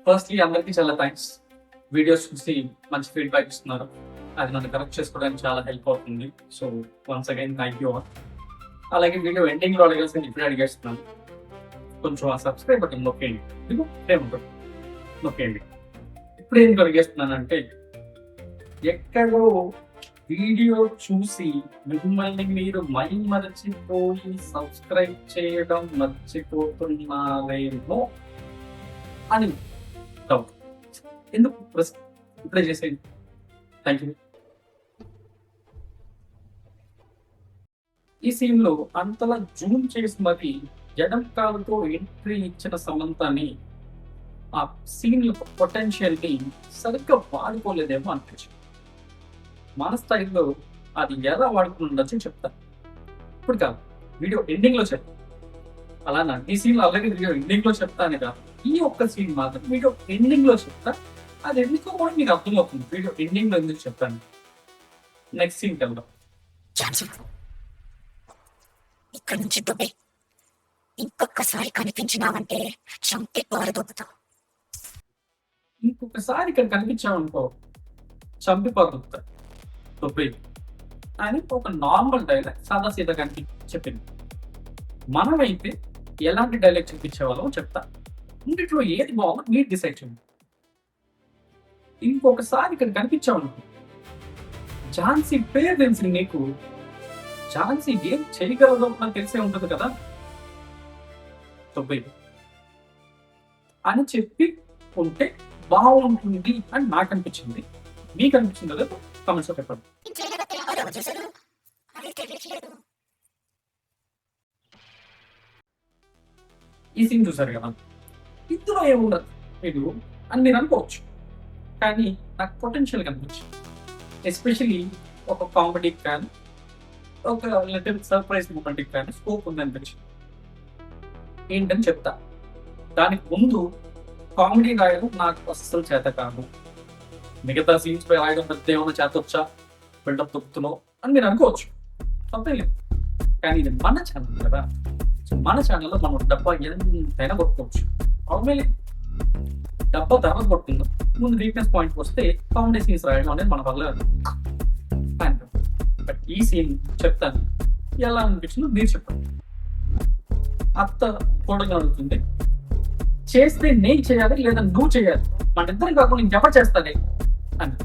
Firstly అందరికీ చాలా thanks. Videos చూసి మంచి ఫీడ్బ్యాక్ ఇస్తున్నారు. అది నన్ను కరెక్ట్ చేసుకోవడానికి చాలా హెల్ప్ అవుతుంది. So once again thank you all. అలాగే వీడియో ఎండింగ్లో అడిగేసి ఇప్పుడు అడిగేస్తున్నాను, కొంచెం ఆ సబ్స్క్రైబ్ బటన్ నొక్కేయండి. ఇదిగో ఉంటుంది, నొక్కేయండి. ఇప్పుడు ఎందుకు అడిగేస్తున్నానంటే, ఎక్కడో వీడియో చూసి మిమ్మల్ని మీరు మరిచిపోయి సబ్స్క్రైబ్ చేయడం మర్చిపోతున్నారేమో అని డౌట్. ఎందుకు ఇప్పుడే చేసేయండి. Thank you. ఈ సీన్ లో అంతలా జూమ్ చేసి మరి ఎడం కాలుతో ఎంట్రీ ఇచ్చిన సమంతని ఆ సీన్ యొక్క పొటెన్షియల్ ని సరిగ్గా వాడుకోలేదేమో అనిపించింది. మన స్థాయిలో అది ఎలా వాడుకుని ఉండొచ్చు చెప్తాను. ఇప్పుడు కాదు, వీడియో ఎండింగ్ లో చెప్తాను. అలా ఈ సీన్ అలాగే వీడియో ఎండింగ్ లో చెప్తాను కాదు, ఈ ఒక్క సీన్ మాత్రం వీడియో ఎండింగ్ లో చెప్తా. అది ఎందుకో కూడా మీకు అర్థమవుతుంది వీడియో ఎండింగ్ లో ఎందుకు చెప్తాను. నెక్స్ట్ సీన్కి వెళ్దాం. ఇక్కడ నుంచి దుబ్బే, ఇంకొకసారి కనిపించినావంటే చంపి పారదొబ్బుతావు. ఇంకొకసారి ఇక్కడ కనిపించామనుకో చంపి పారదొబ్బుతా దుబ్బే అని ఒక నార్మల్ డైలాగ్ సాదా సీదా చెప్పింది. మనమైతే ఎలాంటి డైలాగ్ చెప్పించేవాళ్ళో చెప్తా. ఇంటిలో ఏది బాగుందో మీరు డిసైడ్ చేయండి. ఇంకొకసారి ఇక్కడ కనిపించామనుకో, ఝాన్సీ పేరు తెలిసి నీకు, ఝాన్సీ ఏం చేయగలదో నాకు తెలిసే ఉంటుంది కదా తొబ్బై అని చెప్పి ఉంటే బాగుంటుంది అని నాకు అనిపించింది. మీకు అనిపించింది కదా కామెంట్స్ లో చెప్పండి. ఈ సీన్ చూసారు కదా, ఇందులో ఏముండదు మీరు అని మీరు అనుకోవచ్చు, కానీ నాకు పొటెన్షియల్ కనిపించింది. ఎస్పెషలీ ఒక కామెడీ కానీ ఒక లిటిల్ సర్ప్రైజ్ మూమెంట్ కానీ స్కోప్ ఉంది అనిపించింది. ఏంటని చెప్తా. దానికి ముందు కామెడీ రాయడం నాకు అస్సలు చేత కాదు. మిగతా సీన్స్ పై రాయడం పెద్ద ఏమైనా చేత వచ్చా, బిల్డప్ దొక్కుతున్నావు అని మీరు అనుకోవచ్చు, తప్పేం లేదు. కానీ ఇది మన ఛానల్ కదా, మన ఛానల్లో మనం డబ్బా ఎంతైనా కొట్టుకోవచ్చు. అవునే డబ్బా తర్వాత కొట్టుకుందాం. ముందు వీక్నెస్ పాయింట్ వస్తే కామెడీ సీన్స్ రాయడం అనేది మన వల్ల. బట్ ఈ సీన్ చెప్తాను ఎలా అనిపించిందో మీరు చెప్పండి. అత్త కోడలు అడుగుతుంది, చేస్తే నేను చేయాలి లేదా నువ్వు చేయాలి, మన ఇద్దరు కాకుండా ఇంకెవరు చేస్తానే అని.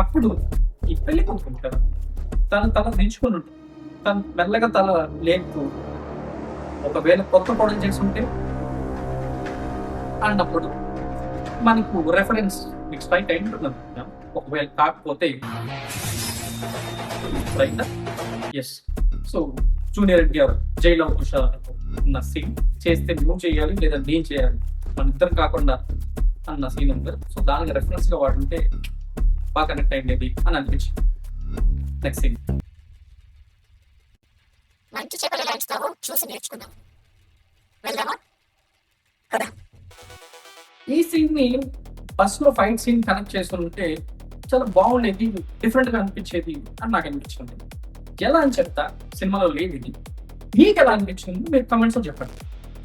అప్పుడు ఈ పెళ్లి కూతురు కదా, తల దించుకుని ఉంటుంది. తను మెల్లగా తల లేపు, ఒకవేళ కొత్త కోడలు చేసి ఉంటే అన్నప్పుడు మనకు రెఫరెన్స్ మీకు స్ట్రైక్ అయి ఉంటుంది అనుకుంటున్నాం. ఒకవేళ కాకపోతే ఎస్. సో జూనియర్ ఎన్టీఆర్ జైల్లో ఉన్న సీన్, చేస్తే నువ్వు చేయాలి లేదా నేను చేయాలి, మన ఇద్దరు కాకుండా అన్న సీన్ ఉంది. సో దానికి రెఫరెన్స్ గా వాడుంటే బాగా కనెక్ట్ అయింది అని అనిపించింది. Next scene. మంచి చేపలు ఎలా ఇస్తావో చూసి నేర్చుకుందాం. వెళ్దామా? కదా. ఈ సీన్ ని బస్ లో ఫైట్ సీన్ కనెక్ట్ చేసుకుంటే చాలా బాగుండేది, డిఫరెంట్ గా అనిపించేది అని నాకు అనిపించింది. ఎలా అని చెప్తా, సినిమాలో లేదు ఇది. మీకు ఎలా అనిపించింది మీరు కమెంట్స్ లో చెప్పండి.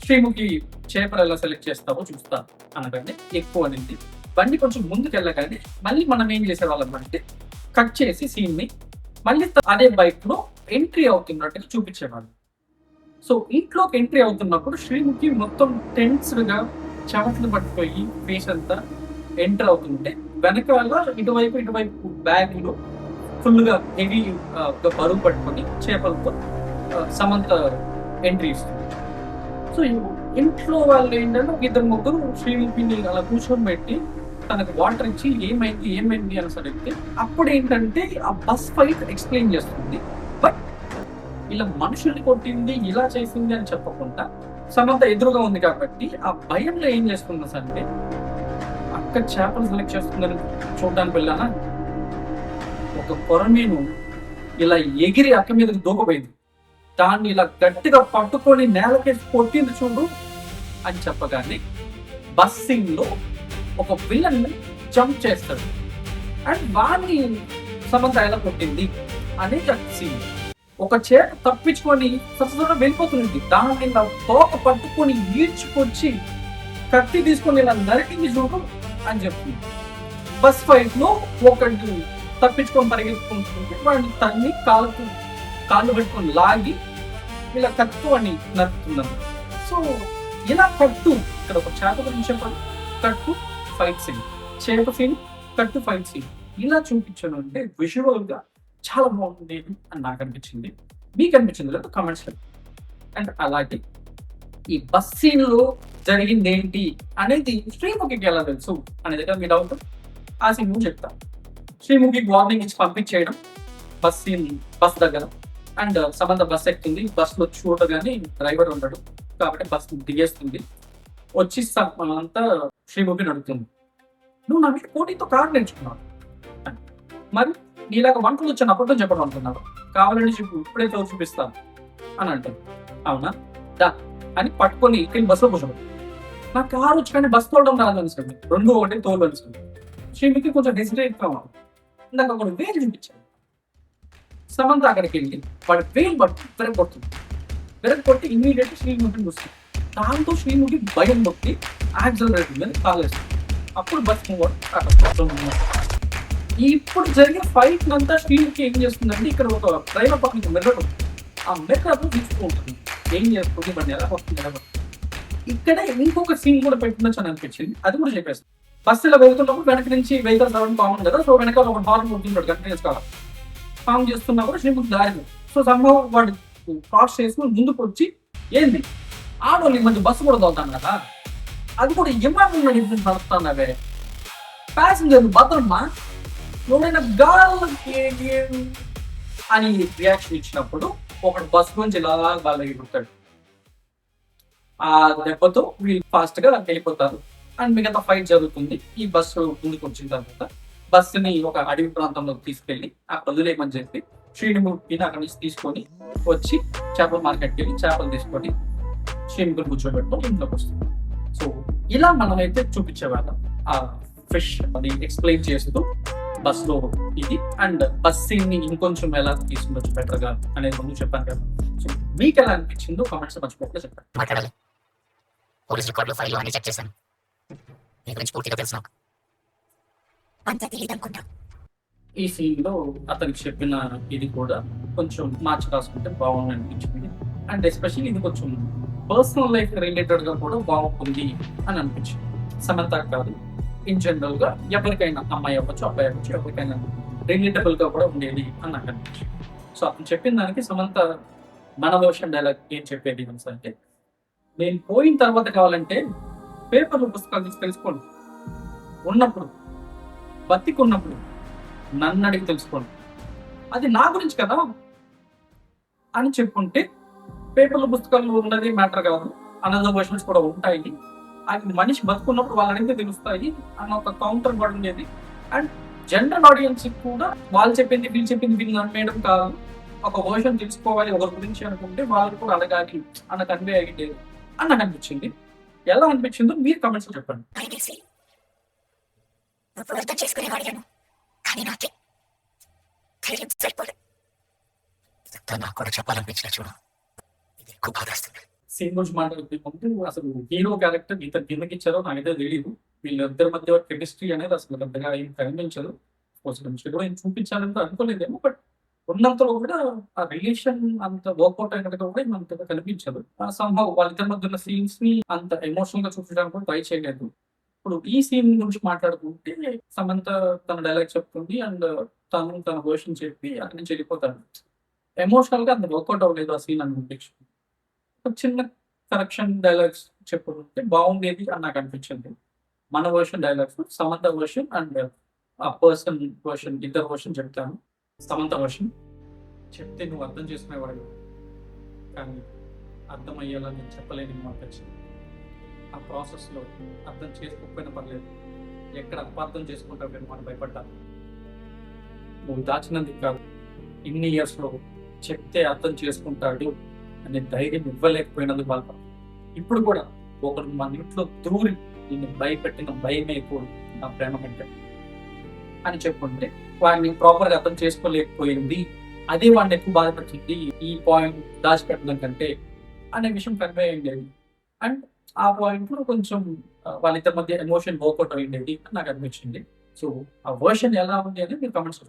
శ్రీముఖి చేపలు ఎలా సెలెక్ట్ చేస్తావో చూస్తా అనగానే ఎక్కువ అనేది బండి కొంచెం ముందుకు వెళ్ళగానే మళ్ళీ మనం ఏం చేసేవాళ్ళం అంటే కట్ చేసి సీన్ ని మళ్ళీ అదే బైక్ లో ఎంట్రీ అవుతున్నట్టుగా చూపించేవాళ్ళు. సో ఇంట్లోకి ఎంట్రీ అవుతున్నప్పుడు శ్రీముఖి మొత్తం టెన్స్డ్ గా చెమటలు పట్టుపోయి ఫేస్ అంతా ఎంటర్ అవుతుంటే వెనకాల ఇటువైపు బ్యాగులు ఫుల్ గా హెవీ బరువు పట్టుకొని చేపలతో సమంత ఎంట్రీ ఇస్తుంది. సో ఇంట్లో వాళ్ళు ఏంటంటే ఒక ఇద్దరు ముగ్గురు శ్రీముఖిని అలా కూర్చొని పెట్టి తనకు వాటర్ ఇచ్చి ఏమైంది అని అడిగితే అప్పుడు ఏంటంటే ఆ బస్ ఫైట్ ఎక్స్ప్లెయిన్ చేస్తుంది. బట్ ఇలా మనుషుల్ని కొట్టింది ఇలా చేసింది అని చెప్పకుండా సమంత ఎదురుగా ఉంది కాబట్టి ఆ భయంలో ఏం చేస్తుంది అంటే, అక్క చేపలు సెలెక్ట్ చేస్తుందని చూడడానికి వెళ్ళానా, ఒక కొరమీను ఇలా ఎగిరి అక్క మీదకి దూకపోయింది, దాన్ని ఇలా గట్టిగా పట్టుకొని నేలకేసి కొట్టింది చూడు అని చెప్పగానే బస్ సీన్ లో ఒక విలన్ జంప్ చేస్తాడు అండ్ వాడిని సమంత ఎలా కొట్టింది అనేది సీన్. ఒక చేత తప్పించుకొని సత్సంగా వెళ్ళిపోతుంది, దాన్ని తోక పట్టుకొని ఈడ్చుకొచ్చి కత్తి తీసుకొని ఇలా నరికింది చూడు అని చెప్తుంది. బస్ ఫైట్ లో ఒకటి తప్పించుకొని పరిగెత్తుకుంటుంటే వాడిని తన్ని కాళ్ళు పెట్టుకొని లాగి ఇలా కట్టు అని నరుకుతున్నాను. సో ఇలా కట్టు, ఇక్కడ ఒక చేప గురించి చెప్పాలి, కట్టు ఫైట్ సీన్, చేప సీన్, కట్టు ఫైట్ సీన్ ఇలా చూపించాను అంటే విజువల్ గా చాలా బాగుంది అని నాకు అనిపించింది. మీకు అనిపించింది లేదా కామెంట్స్ లో. అండ్ అలాగే ఈ బస్ సీన్ లో జరిగింది ఏంటి అనేది శ్రీముఖికి ఎలా తెలుసు అనేది కదా మీ డౌట్. ఆ సీన్ నువ్వు చెప్తాను. శ్రీముఖికి వార్నింగ్ ఇచ్చి పంపించేయడం బస్ దగ్గర. అండ్ సమంత బస్ ఎక్కుతుంది, బస్ లో చూడగానే డ్రైవర్ ఉంటాడు కాబట్టి బస్ దిగేస్తుంది. వచ్చి సమంత శ్రీముఖిని అడుగుతుంది, నువ్వు నా మీద పోటీతో కారు నేర్చుకున్నావు, మరి నీలాగా వంటలు వచ్చాను అబద్ధం చెప్పడం అనుకున్నావు, కావాలని చెప్పు ఇప్పుడే చూపిస్తాను అని అంటాను. అవునా దా అని పట్టుకొని ఇక్కడ బస్సులో కూర్చోబెట్టు. నా కారు వచ్చి కానీ బస్ తోడడం రాదు అనిస్తుంది, రెండు ఒకటి తోలు అనిస్తుంది. శ్రీముఖి కొంచెం హెసిటేట్ కావాలి. ఇందాక ఒక వేలు చూపించాను. సమంత అక్కడికి వెళ్ళి వాడి వేలు బట్టి విరగొట్టి ఇమీడియట్ శ్రీముఖిని చూస్తుంది. దాంతో శ్రీముఖి భయం కొట్టి యాక్సిలరేటర్ మీద కాలేస్తుంది. అప్పుడు బస్ మూవ్. ఇప్పుడు జరిగే ఫైట్ అంతా శ్రీముఖి ఏం చేస్తుందంటే ఇక్కడ ఒక డ్రైవర్ పక్కన మిర్రర్ ఉంటుంది, ఆ మిర్రర్ తీసుకుంటుంది, ఏం చేస్తుంది బండి ఎలా వస్తుంది ఎలా. ఇక్కడ ఇంకొక సీన్ కూడా పెట్టిందని అని అనిపించింది, అది కూడా చెప్పేస్తాను. బస్సు ఇలా వెళ్తున్నప్పుడు వెనక నుంచి వెహికల్స్ రావడం కామన్ కదా, సో వెనకాల ఒక హార్న్ కొడుతుంటాడు కంటిన్యూస్ కావాలి. ఫామ్ చేస్తున్నా కూడా శ్రీముఖి దారి. సో సంభవం వాడు క్రాస్ చేసుకుని ముందుకు వచ్చి ఏంది ఆడోళ్ళు ఈ మధ్య బస్సు కూడా తోలుతాను కదా, అది కూడా ఇమాన్ నడుస్తానవే ప్యాసింజర్ భద్రమ్మా ఎవరైనా గాళ్ళకి అని రియాక్షన్ ఇచ్చినప్పుడు ఒకటి బస్సు నుంచి ఇలా వాళ్ళకి పుట్టాడు. ఆ దెబ్బతో వీళ్ళు ఫాస్ట్ గా వెళ్ళిపోతారు అండ్ మిగతా ఫైట్ జరుగుతుంది. ఈ బస్సు ముందుకు వచ్చిన తర్వాత బస్సుని ఒక అడవి ప్రాంతంలోకి తీసుకెళ్లి అక్కడ వదిలేయమని చెప్పి శ్రీముఖిని అక్కడి నుంచి తీసుకొని వచ్చి చేపల మార్కెట్కి వెళ్ళి చేపలు తీసుకొని శ్రీముఖిని కూర్చోబెట్టుకొని ఇంట్లోకి వస్తుంది. సో ఇలా మనం అయితే చూపించేవాళ్ళం ఆ ఫిష్ అది ఎక్స్ప్లెయిన్ చేస్తూ బస్ లో ఇది అండ్ బస్ సీన్ ని ఇంకొంచెం ఎలా తీసుకుండొచ్చు బెటర్ గా అనేది ముందు చెప్పాను కదా. సో మీకు ఎలా అనిపించిందో కామెంట్స్ మర్చిపోకుండా చెప్పండి. మాట్లాడాలి. పోలీస్ రికార్డులో ఫైల్ అన్ని చెక్ చేశాను. నీ గురించి పూర్తిగా తెలుసు నాకు. అంతా తెలియదు అనుకుంటా. ఈ సీన్ లో అతనికి చెప్పిన ఇది కూడా కొంచెం మార్చి రాసుకుంటే బాగుంది అనిపించింది. అండ్ ఎస్పెషల్లీ ఇది కొంచెం పర్సనల్ లైఫ్ రిలేటెడ్ గా కూడా బాగుంది అని అనిపించింది. సమంత కాదు, ఇన్ జనరల్ గా ఎవరికైనా అమ్మాయి అవ్వచ్చు అబ్బాయి అవ్వచ్చు ఎవరికైనా రిలేటబుల్ గా కూడా ఉండేది అని నాకు అనిపించింది. సో అతను చెప్పిన దానికి సమంత మన వర్షన్ డైలాగ్ ఏం చెప్పేది అంటే, నేను పోయిన తర్వాత కావాలంటే పేపర్లు పుస్తకాలు తెలుసుకోండి, ఉన్నప్పుడు బతికున్నప్పుడు నన్ను అడిగి తెలుసుకోండి, అది నా గురించి కదా అని చెప్పుకుంటే పేపర్ల పుస్తకాల్లో ఉన్నది మ్యాటర్ కాదు, అనదర్ వర్షన్స్ కూడా ఉంటాయి, అది మనిషి బతుకున్నప్పుడు వాళ్ళని అడిగితే తెలుస్తాయి అన్న ఒక కౌంటర్ కూడా ఉండేది. అండ్ జనరల్ ఆడియన్స్ కూడా వాళ్ళు చెప్పింది వీళ్ళు నమ్మేయడం కాదు, ఒక వర్షన్ తెలుసుకోవాలి ఒకరి గురించి అనుకుంటే వాళ్ళు కూడా అడగాలి అన్న కన్వే అయ్యేది అని నాకు అనిపించింది. ఎలా అనిపించిందో మీరు కామెంట్స్ చెప్పండి. అర్థం చేసుకునేవాడిగాను కానీ నాకే ధైర్యం సరిపోలేదు. నాకు కూడా చెప్పాలనిపించిన చూడు, ఇది ఎక్కువ బాధేస్తుంది. సీన్ గురించి మాట్లాడుతూ ముందు అసలు హీరో క్యారెక్టర్ ఇతను కిందకి ఇచ్చారో నాకైతే తెలియదు. వీళ్ళిద్దరి మధ్య కెమిస్ట్రీ అనేది అసలు పెద్దగా ఏం కనిపించదు. కూడా ఏం చూపించాలంటే అనుకోలేదేమో, బట్ ఉన్నంతలో కూడా ఆ రిలేషన్ అంత వర్కౌట్ అయినట్టుగా కూడా అంతగా కనిపించదు. సంభవ్ వాళ్ళిద్దరి మధ్య ఉన్న సీన్స్ ని అంత ఎమోషనల్ గా చూపించడానికి కూడా ట్రై చేయలేదు. ఇప్పుడు ఈ సీన్ గురించి మాట్లాడుకుంటే సమంత తన డైలాగ్ చెప్తుంది అండ్ తను తన వర్షన్ చెప్పి అక్కడి నుంచి వెళ్ళిపోతాడు. ఎమోషనల్ గా అంత వర్కౌట్ అవ్వలేదు ఆ సీన్ అనిపించింది. ఒక చిన్న కరెక్షన్ డైలాగ్స్ చెప్పుకుంటే బాగుండేది అని నాకు అనిపించింది. మన version dialogues, Samantha version and ఆ పర్సన్ వర్షన్, ఇద్దరు వర్షన్ చెప్తాను. సమంత వర్షన్ చెప్తే నువ్వు అర్థం చేసుకునేవాడు కానీ అర్థమయ్యేలా నేను చెప్పలేని మాట వచ్చింది. ఆ ప్రాసెస్లో అర్థం చేసుకోకపోయినా పర్లేదు, ఎక్కడ అపార్థం చేసుకుంటావు మనం భయపడ్డాను. నువ్వు దాచినందుకు కాదు, ఇన్ని ఇయర్స్లో చెప్తే అర్థం చేసుకుంటాడు అనే ధైర్యం ఇవ్వలేకపోయినందుకు బాధపడ. ఇప్పుడు కూడా ఒకరు మన ఇంట్లో దూరి నిన్ను భయపెట్టిన భయమే ఎక్కువ నా ప్రేమ కంటే అని చెప్పుకుంటే వాడిని ప్రాపర్గా అర్థం చేసుకోలేకపోయింది, అదే వాడిని ఎక్కువ బాధపడుతుంది ఈ పాయింట్ దాచిపెట్టడం కంటే అనే విషయం కన్వే అయ్యేది. అండ్ ఆ పాయింట్ లో కొంచెం వాళ్ళిద్దరి మధ్య ఎమోషన్ వర్కౌట్ అయ్యింది అని నాకు అనిపించింది. సో ఆ వర్షన్ ఎలా ఉంది అని మీరు కమెంట్స్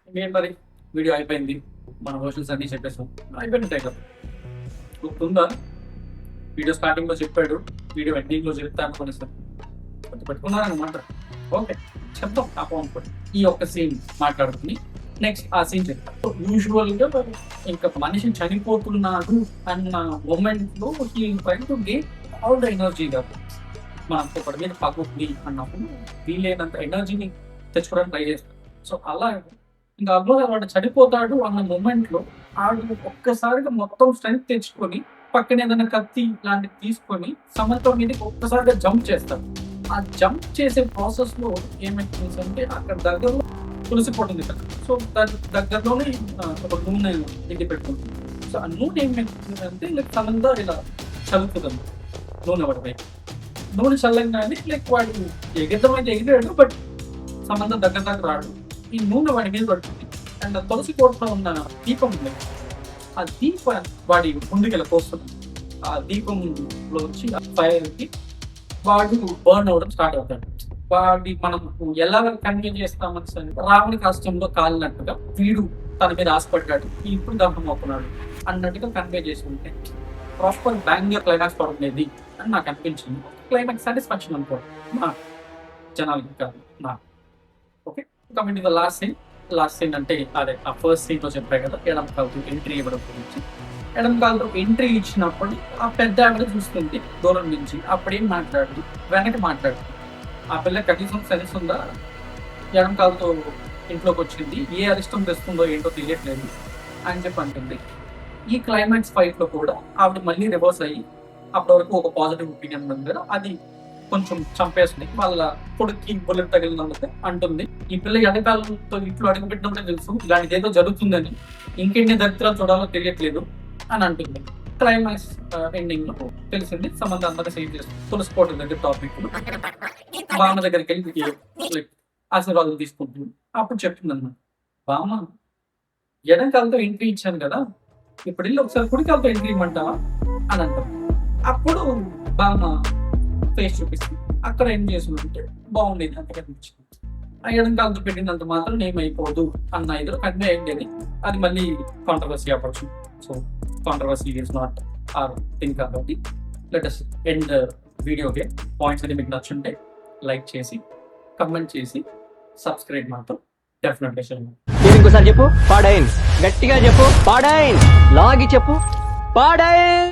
ఇంకేం మరి, వీడియో అయిపోయింది, మన వర్షన్స్ అన్ని చెప్పేసాం, అయిపోయినట్టే కదా. గుర్తుందా వీడియో స్టార్టింగ్ లో చెప్పాడు, వీడియో ఎండింగ్ లో చెప్తాను కొనేసాను, పెట్టుకున్నారనమాట. ఓకే, చెప్తాం ఆ పాయింట్. ఈ ఒక్క సీన్ మాట్లాడుకుని నెక్స్ట్ ఆ సీన్ చెప్తాం. యూజువల్ గా ఇంకా మనిషి చనిపోతున్నాడు అన్న మూమెంట్ లో he try to gain all the energy కదా. మనకు ఒకటి మీద పగుంది అన్నప్పుడు వీలైనంత ఎనర్జీని తెచ్చుకోవడానికి ట్రై చేస్తాం. సో అలా ఇంకా అబ్బాయి వాడు చనిపోతాడు అన్న మూమెంట్ లో ఆడు ఒక్కసారిగా మొత్తం స్ట్రెంగ్త్ తెచ్చుకొని పక్కన ఏదైనా కత్తి లాంటివి తీసుకొని సమంత మీదకి ఒక్కసారిగా జంప్ చేస్తాడు. ఆ జంప్ చేసే ప్రాసెస్ లో ఏమైతుంది అంటే అక్కడ దగ్గరలో తులసి పడుతుంది కదా. సో దాని దగ్గరలోనే ఒక నూనె ఇంటి పెట్టుకుంటుంది. సో ఆ నూనె ఏమైతుంది అంటే లైక్ సమంత ఇలా చల్లుతుంది నూనె వాడిపై. నూనె చల్లంగానే లైక్ వాడు ఎగిద్దామైతే ఎగిరాడు, బట్ సమంత దగ్గర రాడు. ఈ నూనె వాడి మీద పడుతుంది. అండ్ తులసి కోటలో ఉన్న దీపం ఉంది, ఆ దీపం వాడి ముందుకెళ్ళి పోస్తుంది. ఆ దీపంలో వచ్చి ఆ ఫైర్ కి వాడు బర్న్ అవ్వడం స్టార్ట్ అవుతాడు. వాడి మనం ఎలా కన్వే చేస్తామని సరే రావణ కష్టంలో కాలినట్టుగా వీడు తన మీద ఆశపడ్డాడు, ఇప్పుడు దహనం అవుతున్నాడు అన్నట్టుగా కన్వే చేసి ఉంటే ప్రాపర్ బ్యాంగర్ క్లైమాక్స్ పడుతుంది అని నాకు అనిపించింది. క్లైమాక్స్ సాటిస్ఫాక్షన్ అనుకో నా జనాలకి కాదు నా. Okay, coming to the last scene అంటే అదే ఆ ఫస్ట్ సీన్ లో చెప్పాయి కదా, ఎడం కాలుతో ఎంట్రీ ఇవ్వడం గురించి. ఎడం కాలుతో ఎంట్రీ ఇచ్చినప్పుడు ఆ పెద్ద ఆవిడ చూస్తుంది దూరం నుంచి, అప్పుడేం మాట్లాడు వెనక మాట్లాడు. ఆ పిల్ల కనీసం సెన్స్ ఉందా, ఎడం కాలుతో ఇంట్లోకి వచ్చింది, ఏ అరిష్టం తెస్తుందో ఏంటో తెలియట్లేదు అని చెప్పి అంటుంది. ఈ క్లైమాక్స్ ఫైట్ లో కూడా ఆవిడ మళ్ళీ రివర్స్ అయ్యి అప్పటి వరకు ఒక పాజిటివ్ ఒపీనియన్ ఉంది కదా, అది కొంచెం చంపేస్తుంది. వాళ్ళ కొడుక్కి బుల్లెట్ తగిలినందుకు అంటుంది. ఈ పిల్ల ఎడకాలంతో ఇంట్లో అడుగుపెట్టినప్పుడే తెలుసు ఇలాంటిది ఏదో జరుగుతుందని, ఇంకెన్ని దరిద్రాలు చూడాలో తెలియట్లేదు అని అంటుంది. క్లైమాక్స్ ఎండింగ్ లో తెలిసింది సమంత అందరూ సేవ్ చేస్తుంది. తులసిపోవడం దగ్గర టాపిక్ లో బామ్మ దగ్గరికి వెళ్ళి ఆశీర్వాదం తీసుకుంటుంది. అప్పుడు చెప్తుంది అన్నమాట, బామ్మ ఎడంకాలతో ఎంట్రీ ఇచ్చాను కదా, ఇప్పుడు వెళ్ళి ఒకసారి కుడికాలతో ఎంట్రీ ఇవ్వమంటావా అని అంటారు. అప్పుడు బామ్మ ఫేస్ చూపిస్తుంది. అక్కడ ఏం చేస్తుందంటే బాగుండేది అంత కనిపించింది. ఆ ఎడంకాలతో పెట్టినంత మాత్రం ఏమైపోదు అన్న ఇద్దరు కన్వే అయ్యేది. అది మళ్ళీ కాంట్రవర్సీ అవ్వచ్చు. So controversy is not our thing కాబట్టి let us end video game. Points అని మీకు నచ్చుంటే లైక్ చేసి కమెంట్ చేసి సబ్స్క్రైబ్ మాత్రం డెఫినెట్గా చేయండి. ఇంకోసారి చెప్పు, పాడైన్. గట్టిగా చెప్పు, పాడైన్. లాగి చెప్పు, పాడైన్.